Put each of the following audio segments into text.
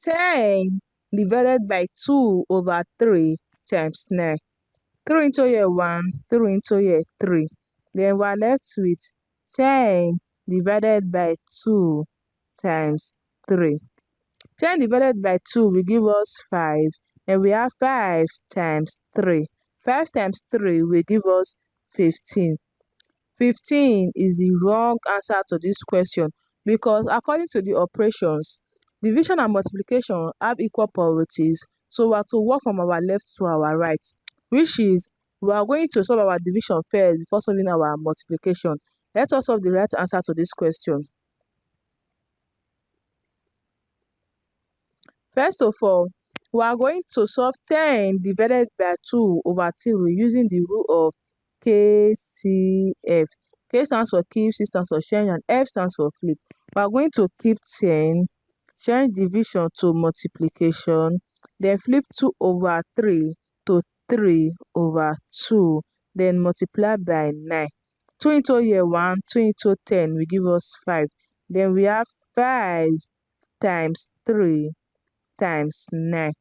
10 divided by 2 over 3 times 9. 3 into here 1, 3 into here 3. Then we are left with 10 divided by 2 times 3. 10 divided by 2 will give us 5, and we have 5 times 3. 5 times 3 will give us 15. 15 is the wrong answer to this question because according to the operations, division and multiplication have equal priorities. So we have to work from our left to our right, which is we are going to solve our division first before solving our multiplication. Let us solve the right answer to this question. First of all, we are going to solve 10 divided by 2 over 3 using the rule of KCF. K stands for keep, C stands for change, and F stands for flip. We are going to keep 10, change division to multiplication, then flip 2 over 3 to 3 over 2, then multiply by 9. 2 into here 1, 2 into 10 will give us 5. Then we have 5 times 3 times 9.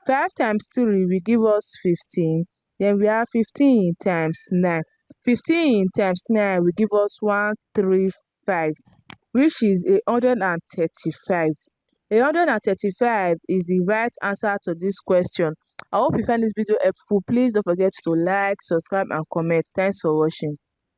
5 times 3 will give us 15. Then we have 15 times 9. 15 times 9 will give us 135, which is 135. 135 is the right answer to this question. I hope you find this video helpful. Please don't forget to like, subscribe, and comment. Thanks for watching.